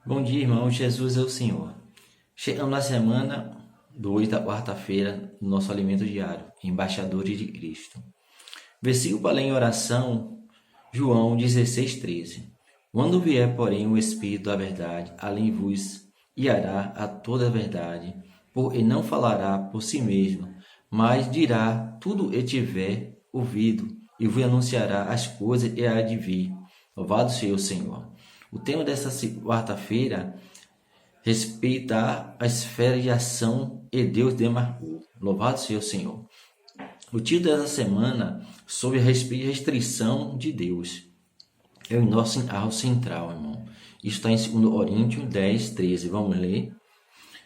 Bom dia, irmão. Jesus é o Senhor. Chegamos na semana 2 da quarta-feira, no nosso alimento diário, embaixadores de Cristo. Versículo para ler em oração, João 16:13. Quando vier, porém, o Espírito da verdade, além vos guiará a toda a verdade, porque não falará por si mesmo, mas dirá tudo o que tiver ouvido, e vos anunciará as coisas que há de vir. Louvado seja o Senhor. O tema dessa quarta-feira respeita a esfera de ação que Deus demarcou. Louvado seja o Senhor. O título dessa semana sobre a restrição de Deus. É o nosso alvo central, irmão. Isso está em 2 Coríntios 10:13. Vamos ler.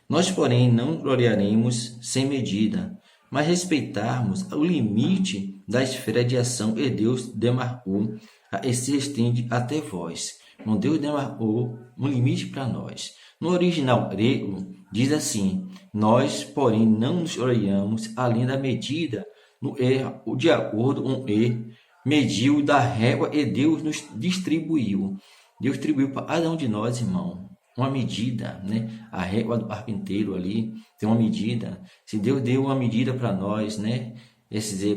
Nós, porém, não gloriaremos sem medida, mas respeitarmos o limite da esfera de ação que Deus demarcou e se estende até vós. Então, Deus demarcou um limite para nós. No original grego, diz assim: nós, porém, não nos gloriamos além da medida, de acordo com o mediu da régua e Deus nos distribuiu. Deus distribuiu para cada um de nós, irmão, uma medida, né? A régua do carpinteiro ali tem uma medida. Se Deus deu uma medida para nós, né?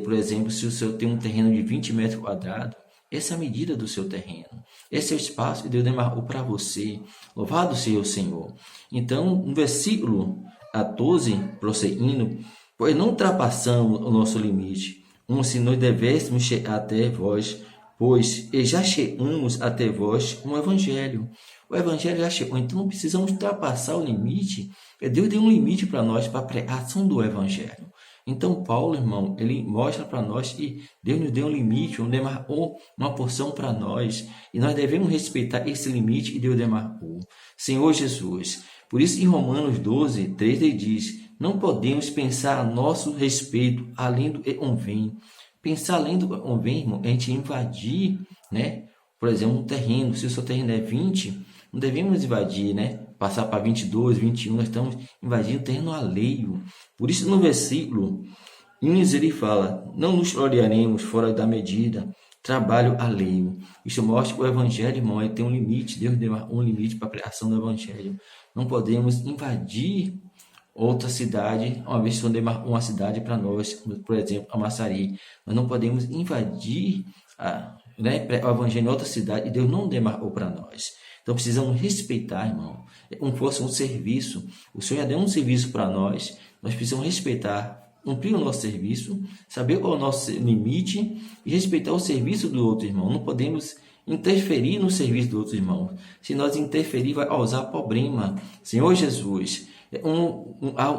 Por exemplo, se o senhor tem um terreno de 20 metros quadrados, essa é a medida do seu terreno. Esse é o espaço que Deus demarcou para você. Louvado seja o Senhor. Então, no versículo 14, prosseguindo, pois não ultrapassamos o nosso limite, como se nós devêssemos chegar até vós, pois já chegamos até vós com o Evangelho. O Evangelho já chegou, então não precisamos ultrapassar o limite. Deus deu um limite para nós, para a pregação do Evangelho. Então, Paulo, irmão, ele mostra para nós que Deus nos deu um limite, demarcou uma porção para nós, e nós devemos respeitar esse limite que Deus demarcou. Senhor Jesus, por isso em Romanos 12:3 ele diz: não podemos pensar a nosso respeito além do que convém. Pensar além do que convém, irmão, é a gente invadir, né? Por exemplo, um terreno, se o seu terreno é 20, não devemos invadir, né? Passar para 22, 21, nós estamos invadindo o terreno alheio. Por isso, no versículo 15, ele fala: não nos gloriaremos fora da medida, trabalho alheio. Isso mostra que o Evangelho, irmão, tem um limite. Deus deu um limite para a pregação do Evangelho. Não podemos invadir outra cidade, uma vez que demarcou uma cidade para nós, por exemplo, a Massari. Nós não podemos invadir o Evangelho em outra cidade, e Deus não demarcou para nós. Então precisamos respeitar, irmão. É como fosse um serviço. O Senhor já deu um serviço para nós. Nós precisamos respeitar, cumprir o nosso serviço, saber qual é o nosso limite e respeitar o serviço do outro irmão. Não podemos interferir no serviço do outro irmão. Se nós interferir, vai causar problema. Senhor Jesus,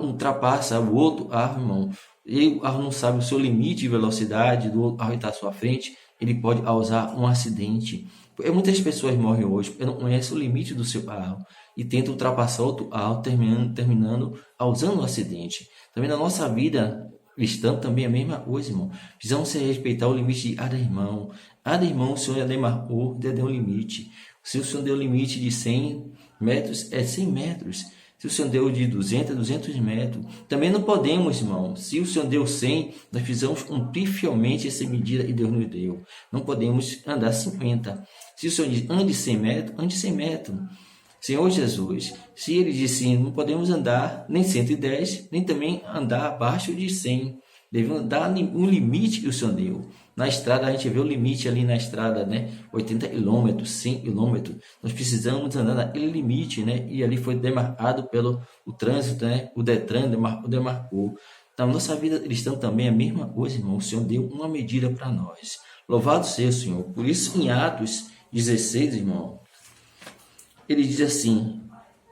ultrapassa o outro irmão. E o carro não sabe o seu limite de velocidade do outro carro que está à sua frente, ele pode causar um acidente. Muitas pessoas morrem hoje porque não conhecem o limite do seu carro e tentam ultrapassar outro carro, terminando causando um acidente. Também na nossa vida cristã também é a mesma coisa, irmão. Precisamos respeitar o limite de cada irmão. Cada irmão o Senhor já demarcou, já deu um limite. Se o Senhor deu um limite de 100 metros, é 100 metros. Se o Senhor deu de 200, 200 metros. Também não podemos, irmão. Se o Senhor deu 100, nós precisamos cumprir fielmente essa medida que Deus nos deu. Não podemos andar 50. Se o Senhor diz, ande 100 metros, ande 100 metros. Senhor Jesus, se Ele disse, não podemos andar nem 110, nem também andar abaixo de 100. Devemos dar um limite que o Senhor deu. Na estrada, a gente vê o limite ali na estrada, né? 80 km, 100 km. Nós precisamos andar naquele limite, né? E ali foi demarcado pelo trânsito, né? O Detran demarcou. Na nossa vida cristã também é a mesma coisa, irmão. O Senhor deu uma medida para nós. Louvado seja o Senhor. Por isso, em Atos 16, irmão, ele diz assim: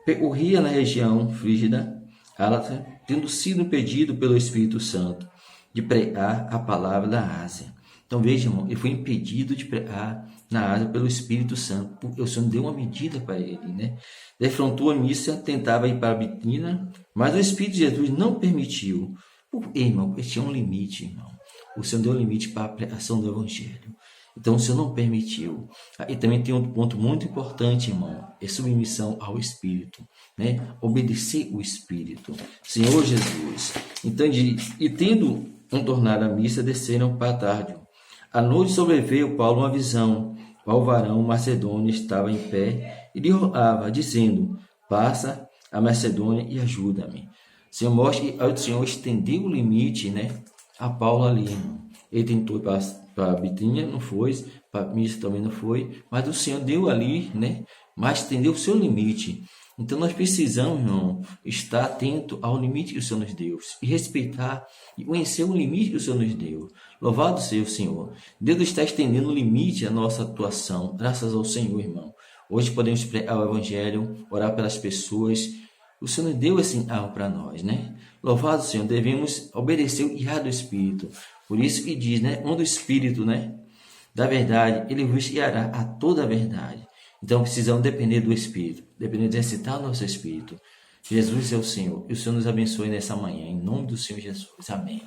percorria na região frígida, Gálata, tendo sido impedido pelo Espírito Santo de pregar a palavra da Ásia. Então veja, irmão, ele foi impedido de pregar na Ásia pelo Espírito Santo, porque o Senhor deu uma medida para ele, né? Defrontou a missa, tentava ir para a Bitínia, mas o Espírito de Jesus não permitiu. Por quê, irmão? Porque tinha um limite, irmão. O Senhor deu um limite para a pregação do Evangelho. Então o Senhor não permitiu. E também tem outro ponto muito importante, irmão: é submissão ao Espírito, né? Obedecer o Espírito. Senhor Jesus. Então, e tendo contornado a missa, desceram para a tarde. À noite sobreveio Paulo uma visão. Qual varão macedônio estava em pé e lhe rogava, dizendo: passa a Macedônia e ajuda-me. Senhor, mostre ao Senhor estender o limite, né, a Paulo ali, irmão. Ele tentou ir para Bitínia, não foi, para Mísia também não foi, mas o Senhor deu ali, né, mas estendeu o seu limite. Então nós precisamos, irmão, estar atento ao limite que o Senhor nos deu e respeitar e conhecer o limite que o Senhor nos deu. Louvado seja o Senhor. Deus está estendendo o limite à nossa atuação, graças ao Senhor, irmão. Hoje podemos pregar o Evangelho, orar pelas pessoas. O Senhor nos deu esse algo para nós, né? Louvado Senhor, devemos obedecer o guiar do Espírito. Por isso que diz, né? Onde o Espírito, né, da verdade, ele vos guiará a toda a verdade. Então precisamos depender do Espírito, depender de exercitar o nosso Espírito. Jesus é o Senhor. E o Senhor nos abençoe nessa manhã. Em nome do Senhor Jesus. Amém.